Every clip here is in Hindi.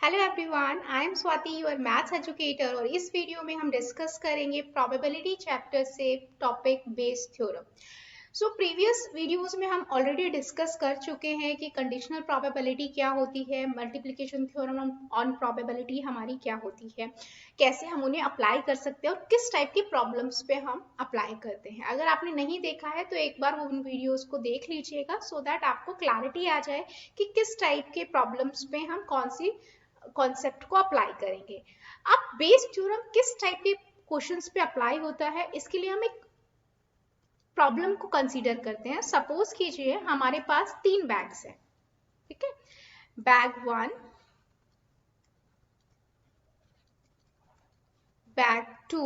Hello everyone, I am Swati your maths educator और इस वीडियो में हम डिस्कस करेंगे प्रोबेबिलिटी चैप्टर से topic based theorem. So previous videos में हम ऑलरेडी डिस्कस कर चुके हैं कि कंडीशनल प्रोबेबिलिटी क्या होती है, मल्टीप्लिकेशन थ्योरम ऑन प्रोबेबिलिटी हमारी क्या होती है, कैसे हम उन्हें अप्लाई कर सकते हैं और किस टाइप की प्रॉब्लम्स पे हम अप्लाई करते हैं। अगर आपने नहीं देखा है तो एक बार वो उन वीडियोस को देख लीजिएगा सो दैट आपको क्लैरिटी आ जाए कि किस टाइप के प्रॉब्लम्स पे हम कौन सी कॉन्सेप्ट को अप्लाई करेंगे। अब बेस थ्योरम किस टाइप के क्वेश्चंस पे अप्लाई होता है, इसके लिए हम एक प्रॉब्लम को कंसीडर करते हैं। सपोज कीजिए हमारे पास 3 बैग्स है, ठीक है। Bag 1, bag 2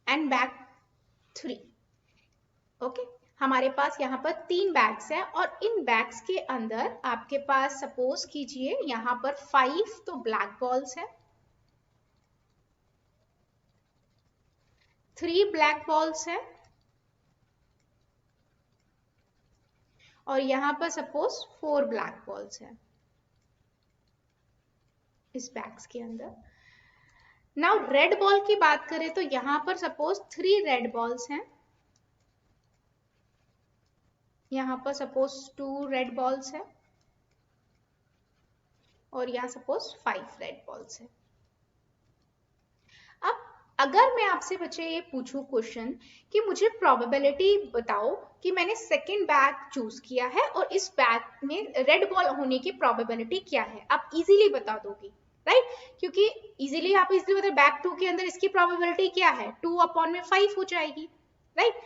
and bag 3। Okay, हमारे पास यहाँ पर 3 बैग्स है और इन बैग्स के अंदर आपके पास सपोज कीजिए यहाँ पर 5 तो ब्लैक बॉल्स है, 3 ब्लैक बॉल्स है और यहाँ पर सपोज 4 ब्लैक बॉल्स है इस बैग्स के अंदर। नाउ रेड बॉल की बात करें तो यहाँ पर सपोज 3 रेड बॉल्स हैं, यहाँ पर सपोज 2 रेड बॉल्स है और यहाँ सपोज 5 रेड बॉल्स है। अब अगर मैं आपसे बच्चे ये पूछूं क्वेश्चन कि मुझे प्रोबेबिलिटी बताओ कि मैंने सेकंड बैग चूज किया है और इस बैग में रेड बॉल होने की प्रोबेबिलिटी क्या है, आप इजीली बता दोगी, राइट? क्योंकि इजीली आप इजीली बता, बैग 2 के अंदर इसकी प्रोबेबिलिटी क्या है, 2/5 हो जाएगी, right?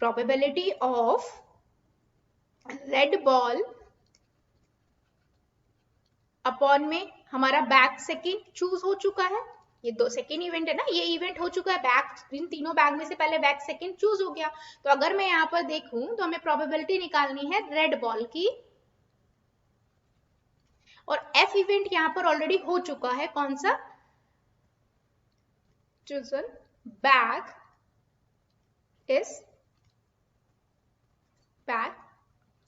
Probability of red ball upon में हमारा बैग सेकंड चूज हो चुका है, ये दो सेकेंड इवेंट है ना, ये इवेंट हो चुका है, बैग इन तीनों बैग में से पहले बैग सेकेंड चूज हो गया। तो अगर मैं यहाँ पर देखूं तो हमें प्रोबेबिलिटी निकालनी है रेड बॉल की और एफ इवेंट यहाँ पर ऑलरेडी हो चुका है, कौन सा, chosen bag is bag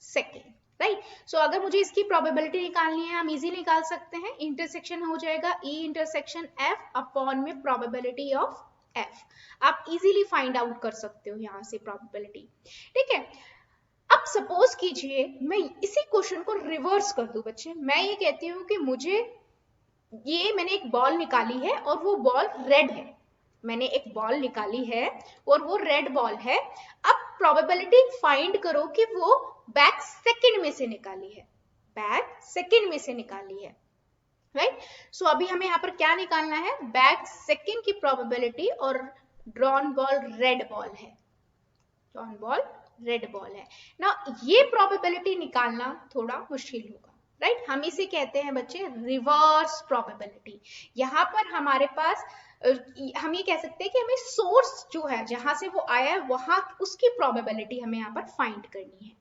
second, right? So अगर मुझे इसकी प्रोबेबिलिटी निकालनी है हम इजीली निकाल सकते हैं, इंटरसेक्शन हो जाएगा ई इंटरसेक्शन एफ अपॉन में प्रोबेबिलिटी ऑफ एफ। आप इजीली फाइंड आउट कर सकते हो यहाँ से प्रोबेबिलिटी, ठीक है। अब सपोज कीजिए मैं इसी क्वेश्चन को रिवर्स कर दूं बच्चे, मैं ये कहती हूँ कि मुझे ये मैंने एक बॉल निकाली है और वो बॉल रेड है, मैंने एक बॉल निकाली है और वो रेड बॉल है। अब प्रोबेबिलिटी फाइंड करो कि वो बैग सेकंड में से निकाली है, बैग सेकंड में से निकाली है, राइट? सो अभी हमें यहाँ पर क्या निकालना है, बैग सेकंड की प्रोबेबिलिटी और ड्रॉन बॉल रेड बॉल है, ड्रॉन बॉल रेड बॉल है ना। ये प्रोबेबिलिटी निकालना थोड़ा मुश्किल होगा, राइट? हम इसे कहते हैं बच्चे रिवर्स प्रोबेबिलिटी। यहाँ पर हमारे पास हम ये कह सकते हैं कि हमें सोर्स जो है जहां से वो आया है वहां उसकी प्रोबेबिलिटी हमें यहाँ पर फाइंड करनी है,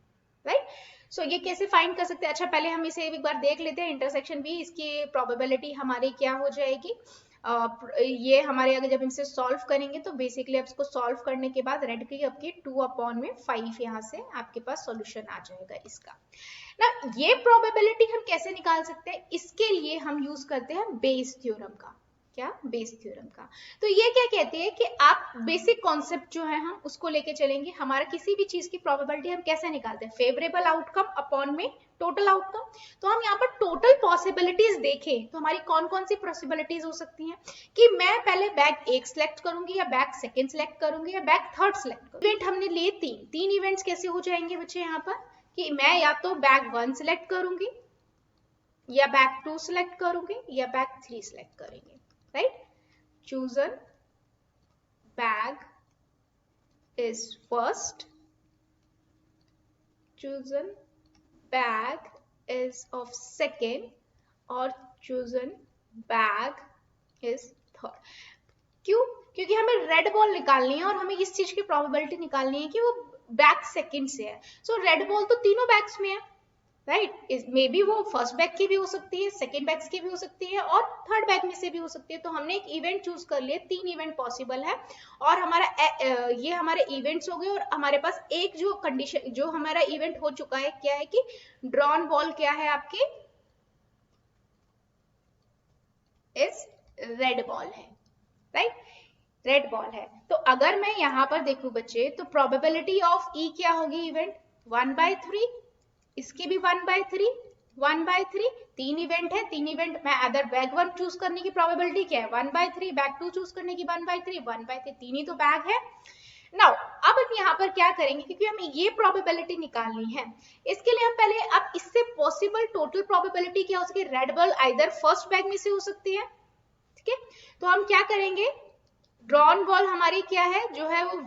राइट? सो ये कैसे फाइंड कर सकते हैं, अच्छा पहले हम इसे एक बार देख लेते हैं, इंटरसेक्शन भी इसकी प्रोबेबिलिटी हमारी क्या हो जाएगी। ये हमारे अगर जब इनसे सॉल्व करेंगे तो बेसिकली अब इसको सॉल्व करने के बाद रेड की आपकी 2/5 यहाँ से आपके पास सॉल्यूशन आ जाएगा इसका ना। ये प्रोबेबिलिटी हम कैसे निकाल सकते हैं, इसके लिए हम यूज करते हैं बेस थ्योरम का। क्या, बेस थ्योरम का। तो ये क्या कहते हैं कि आप बेसिक कॉन्सेप्ट जो है हम उसको लेके चलेंगे, हमारा किसी भी चीज की प्रोबेबिलिटी हम कैसे निकालते हैं, फेवरेबल आउटकम अपॉन में टोटल आउटकम। तो हम यहाँ पर टोटल पॉसिबिलिटीज देखें तो हमारी कौन कौन सी पॉसिबिलिटीज हो सकती हैं कि मैं पहले बैग 1 सिलेक्ट करूंगी या बैग सेकंड सिलेक्ट करूंगी या बैग थर्ड सिलेक्ट करूंगी। इवेंट हमने लिए 3 इवेंट्स कैसे हो जाएंगे बच्चे यहाँ पर कि मैं या तो बैग 1 सिलेक्ट करूंगी या बैग 2 सिलेक्ट करूंगी या बैग 3 सिलेक्ट करेंगे, right? Chosen bag is first, chosen bag is of second और chosen bag is third। क्यों? क्योंकि हमें रेड बॉल निकालनी है और हमें इस चीज की प्रोबेबिलिटी निकालनी है कि वो बैग सेकंड से है। सो रेड बॉल तो तीनों बैग्स में है, राइट? मे बी वो फर्स्ट बैग की भी हो सकती है, सेकेंड बैग की भी हो सकती है और थर्ड बैग में से भी हो सकती है। तो हमने एक इवेंट चूज कर लिया, 3 इवेंट पॉसिबल है और हमारा ये हमारे इवेंट्स हो गए और हमारे पास एक जो कंडीशन जो हमारा इवेंट हो चुका है क्या है कि ड्रॉन बॉल क्या है आपकी इज रेड बॉल है, राइट, रेड बॉल है। तो अगर मैं यहाँ पर देखूं बच्चे, तो प्रोबेबिलिटी ऑफ ई क्या होगी इवेंट 1/3, इसकी भी 1/3, 1/3, 3 इवेंट है, 3 इवेंट में अदर बैग 1 चूज करने की प्रोबेबिलिटी क्या है 1/3, बैग 2 चूज करने की 1/3, 1/3, 3 ही तो बैग है। नाउ अब हम यहाँ पर क्या करेंगे, क्योंकि हमें ये प्रोबेबिलिटी निकालनी है, इसके लिए हम पहले, अब इससे पॉसिबल टोटल प्रोबेबिलिटी क्या हो सकती है, red ball either first bag में से हो सकती है, ठीक है। तो हम क्या करेंगे, ड्रॉन बॉल हमारी क्या है, जो है वो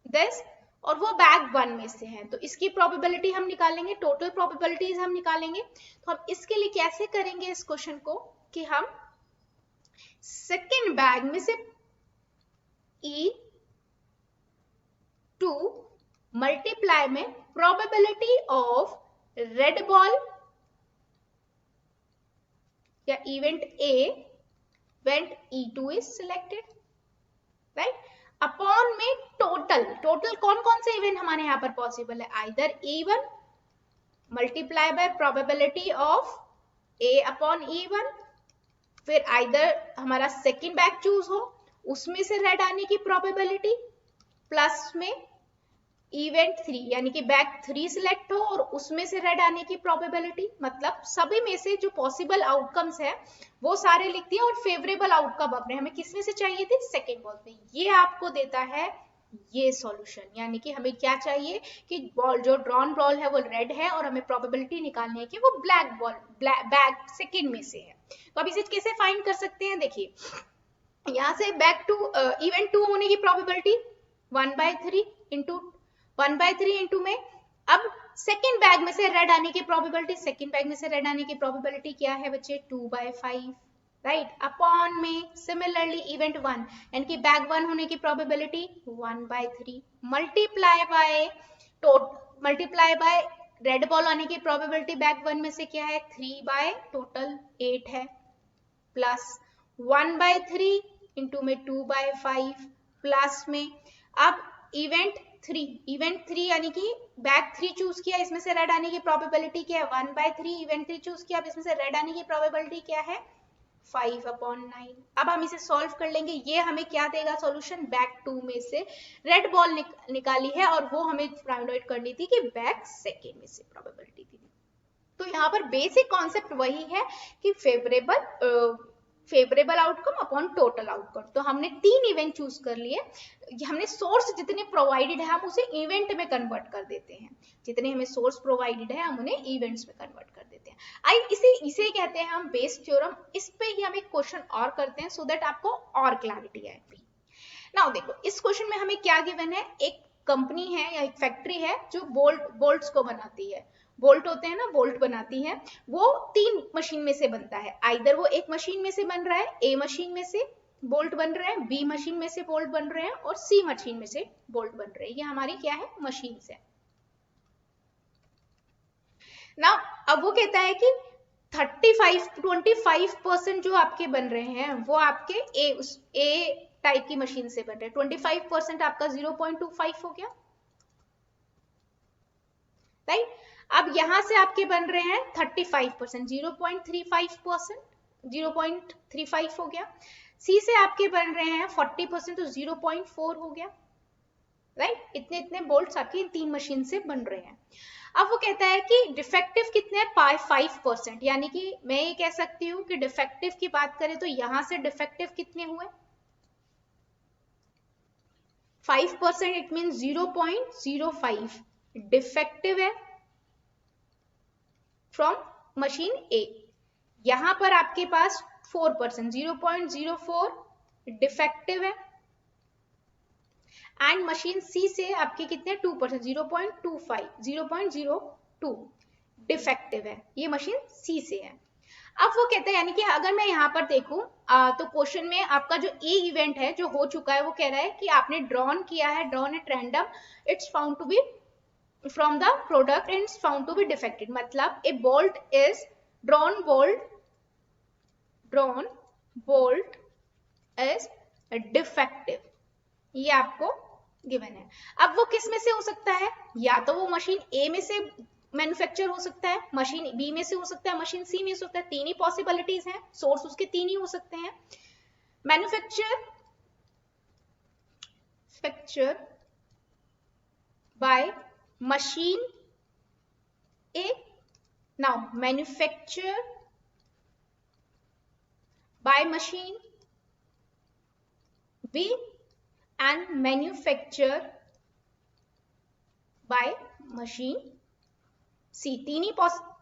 दिस, और वो बैग 1 में से है, तो इसकी प्रोबेबिलिटी हम निकालेंगे, टोटल प्रोबेबिलिटीज हम निकालेंगे। तो हम इसके लिए कैसे करेंगे इस क्वेश्चन को, कि हम सेकेंड बैग में से E2 मल्टीप्लाई में प्रोबेबिलिटी ऑफ रेड बॉल या event A when E2 is selected, right, upon में टोटल, टोटल कौन कौन से इवेंट हमारे यहाँ पर पॉसिबल है, either E1 multiply by probability of A upon E1, फिर आइदर हमारा सेकेंड बैग चूज हो, उसमें से रेड आने की प्रोबेबिलिटी, प्लस में इवेंट 3 यानी कि बैग 3 सिलेक्ट हो और उसमें से रेड आने की प्रोबेबिलिटी, मतलब सभी में से जो पॉसिबल आउटकम्स है वो सारे लिख दिए, और फेवरेबल आउटकम अपने हमें किसमें से चाहिए थी, सेकेंड बॉल में। ये आपको देता है ये सॉल्यूशन, यानी कि हमें क्या चाहिए कि बॉल जो ड्रॉन बॉल है वो रेड है, और हमें प्रोबेबिलिटी निकालनी है कि वो ब्लैक बॉल बैग सेकेंड में से है। तो अब इसे कैसे फाइंड कर सकते हैं, देखिए यहाँ से बैग 2 इवेंट 2 होने की प्रोबेबिलिटी 1/3 इंटू में, अब सेकेंड बैग में से रेड आने की प्रोबेबिलिटी, सेकेंड बैग में से रेड आने की प्रोबेबिलिटी क्या है बच्चे 2/5, राइट, अपॉन में सिमिलरली इवेंट 1 यानी कि बैग 1 होने की probability 1/3, multiply by red ball आने की प्रोबेबिलिटी बैग 1 में से क्या है 3 टोटल 8 है, प्लस 1/3 इंटू में 2/5, प्लस में अब इवेंट 3 यानी कि बैग 3 चूज किया, इसमें से रेड आने की प्रोबेबिलिटी क्या है 1/3, इवेंट 3 चूज किया, अब इसमें से रेड आने की प्रोबेबिलिटी क्या है 5/9। अब हम इसे सॉल्व कर लेंगे, ये हमें क्या देगा सॉल्यूशन, बैग 2 में से रेड बॉल निकाली है, और वो हमें फाइंड आउट करनी थी कि बैग सेकेंड में से प्रोबेबिलिटी थी। तो यहाँ पर बेसिक कॉन्सेप्ट वही है कि favourable outcome upon total outcome. तो हमने 3 इवेंट चूज कर लिए, हमने सोर्स जितने प्रोवाइडेड है हम उसे इवेंट में कन्वर्ट कर देते हैं, जितने हमें सोर्स प्रोवाइडेड है हम उन्हें इवेंट्स में कन्वर्ट कर देते हैं। इसे कहते हैं हम बेस थ्योरम। इस पे ही हम एक क्वेश्चन और करते हैं सो दैट आपको और क्लैरिटी आएगी। नाउ देखो इस क्वेश्चन में हमें क्या गिवन है, एक कंपनी है या एक फैक्ट्री है जो बोल्ट्स को बनाती है, बोल्ट होते हैं ना, बोल्ट बनाती है, वो 3 मशीन में से बनता है, आइदर वो एक मशीन में से बन रहा है, ए मशीन में से बोल्ट बन रहा है, बी मशीन में से बोल्ट बन रहे हैं, और सी मशीन में से बोल्ट बन रहे हैं। ये हमारी क्या है मशीन है। नाउ अब वो कहता है कि 25% जो आपके बन रहे हैं वो आपके ए टाइप की मशीन से बन रहे हैं, 25% आपका 0.25 हो गया, राइट। अब यहां से आपके बन रहे हैं 35%, 0.35 हो गया। सी से आपके बन रहे हैं 40%, तो 0.4 हो गया, राइट। इतने इतने बोल्ट्स आपकी इन 3 मशीन से बन रहे हैं। अब वो कहता है कि डिफेक्टिव कितने हैं 5%, यानी कि मैं ये कह सकती हूँ कि डिफेक्टिव की बात करें तो यहां से डिफेक्टिव कितने हुए 5%, इट मीन 0.05 डिफेक्टिव है फ्रॉम मशीन ए। यहां पर आपके पास 4%, 0.04 डिफेक्टिव है, एंड मशीन सी से आपके कितने 2%, 0.02 डिफेक्टिव है, ये मशीन सी से है। अब वो कहते हैं, यानी कि अगर मैं यहाँ पर देखूं तो क्वेश्चन में आपका जो ए इवेंट है जो हो चुका है, वो कह रहा है कि आपने ड्रॉन किया है, drawn at random, it's found to be from the product and it's found to be defective, मतलब a bolt is drawn bolt is defective, ये आपको गिवन है। अब वो किस में से हो सकता है, या तो वो मशीन ए में से मैन्युफैक्चर हो सकता है, मशीन बी में से हो सकता है, मशीन सी में से हो सकता है, तीन ही पॉसिबिलिटीज हैं, सोर्स उसके तीन ही हो सकते हैं। Manufacture by machine A, now manufacture by machine B and manufacture by machine C, तीन ही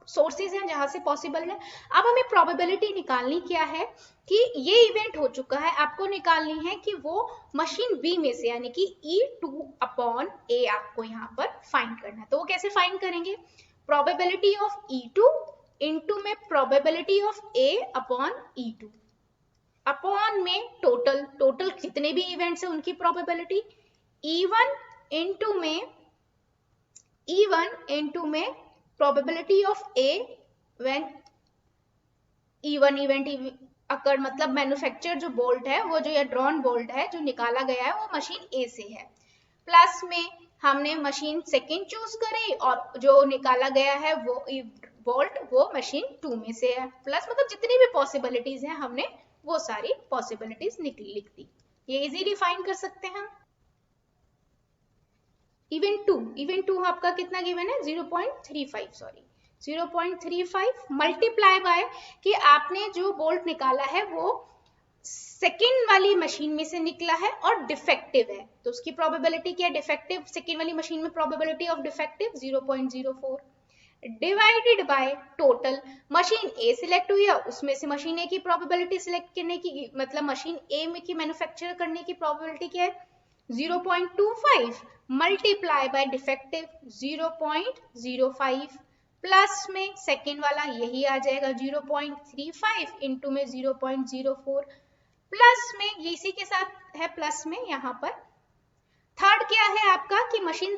सोर्सेज हैं जहां से पॉसिबल है। अब हमें प्रोबेबिलिटी निकालनी क्या है कि ये इवेंट हो चुका है, आपको निकालनी है कि वो मशीन बी में से यानी कि E2/A आपको यहाँ पर फाइंड करना है। तो वो कैसे फाइंड करेंगे? प्रोबेबिलिटी ऑफ E2 इनटू में प्रोबेबिलिटी ऑफ A/E2 अपॉन में टोटल कितने भी इवेंट्स हैं उनकी प्रोबेबिलिटी, E1 इनटू में probability of A when E1 event occurred, मतलब मैन्युफैक्चर जो बोल्ट है वो जो ये ड्रॉन बोल्ट है जो निकाला गया है वो मशीन ए से है, प्लस में हमने मशीन सेकेंड चूज करी और जो निकाला गया है वो बोल्ट वो मशीन 2 में से है, प्लस मतलब जितनी भी पॉसिबिलिटीज हैं हमने वो सारी पॉसिबिलिटीज लिख दी। ये इजीली फाइंड कर सकते हैं हम। इवेंट 2 आपका कितना गिवन है? 0.35 मल्टीप्लाई बाय कि आपने जो बोल्ट निकाला है वो सेकेंड वाली मशीन में से निकला है और डिफेक्टिव है, तो उसकी प्रोबेबिलिटी क्या है? डिफेक्टिव सेकेंड वाली मशीन में probability of defective 0.04 divided by total, machine A select हुई है उसमें से मशीन ए की प्रोबेबिलिटी सिलेक्ट करने की, मतलब मशीन ए में की मैन्युफैक्चर करने की प्रोबेबिलिटी क्या है? 0.25 मल्टीप्लाई बाय डिफेक्टिव 0.05 प्लस में सेकेंड वाला यही आ जाएगा 0.35 इनटू में 0.04 प्लस में ये इसी के साथ है प्लस में यहाँ पर। थर्ड क्या है आपका कि मशीन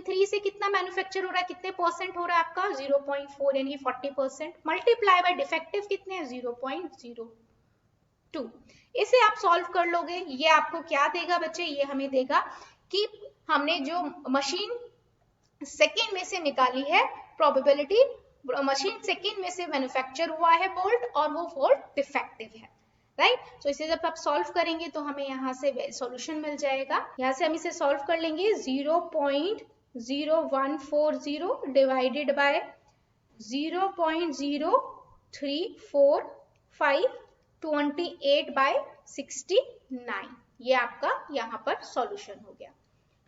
3 से कितना मैन्युफैक्चर हो रहा है, कितने परसेंट हो रहा है आपका? 0.4 यानी 40%, मल्टीप्लाई बाय डिफेक्टिव कितने हैं? 0.02। इसे आप सॉल्व कर लोगे, ये आपको क्या देगा बच्चे? ये हमें देगा कि हमने जो मशीन सेकेंड में से निकाली है प्रोबेबिलिटी, मशीन सेकेंड में से मैन्युफैक्चर हुआ है बोल्ट और वो बोल्ट डिफेक्टिव है, राइट। तो इसे जब आप सॉल्व करेंगे तो हमें यहाँ से सॉल्यूशन मिल जाएगा, यहाँ से हम इसे सॉल्व कर लेंगे 0.0140 डिवाइडेड बाय 0.0345 28/69, ये आपका यहाँ पर सॉल्यूशन हो गया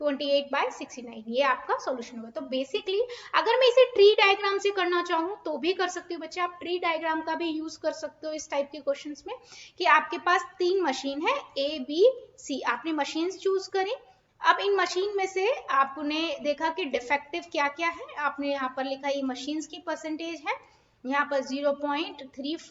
28/69, ये आपका सॉल्यूशन होगा। तो बेसिकली अगर मैं इसे ट्री डायग्राम से करना चाहूँ तो भी कर सकती हूँ बच्चे, आप ट्री डायग्राम का भी यूज कर सकते हो इस टाइप के क्वेश्चंस में कि आपके पास 3 मशीन है A B C, आपने मशीन्स चूज करी, अब इन मशीन में से आपने देखा कि डिफेक्टिव क्या क्या है, आपने यहाँ पर लिखा ये मशीन्स की परसेंटेज है, यहाँ पर 0.25,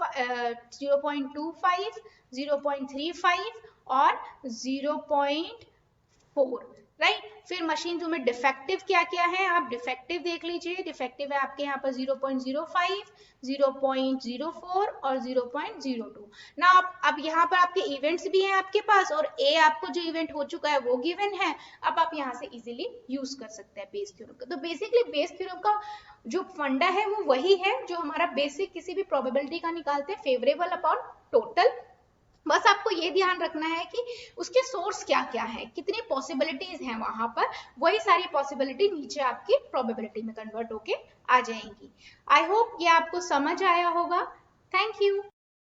0.35 और 0.4, राइट। फिर मशीन में डिफेक्टिव क्या क्या है आप डिफेक्टिव देख लीजिए, डिफेक्टिव है आपके यहाँ पर 0.05, 0.04 और 0.02। ना अब यहाँ पर आपके इवेंट्स भी हैं आपके पास और ए आपको जो इवेंट हो चुका है वो गिवन है, अब आप यहाँ से इजीली यूज कर सकते हैं बेस थ्योरम का। तो बेसिकली बेस थ्योरम का जो फंडा है वो वही है जो हमारा बेसिक किसी भी प्रोबेबिलिटी का निकालते हैं, फेवरेबल अपॉन टोटल। बस आपको ये ध्यान रखना है कि उसके सोर्स क्या क्या है, कितनी पॉसिबिलिटीज हैं वहां पर, वही सारी पॉसिबिलिटी नीचे आपकी प्रोबेबिलिटी में कन्वर्ट होके आ जाएंगी। आई होप ये आपको समझ आया होगा। Thank you.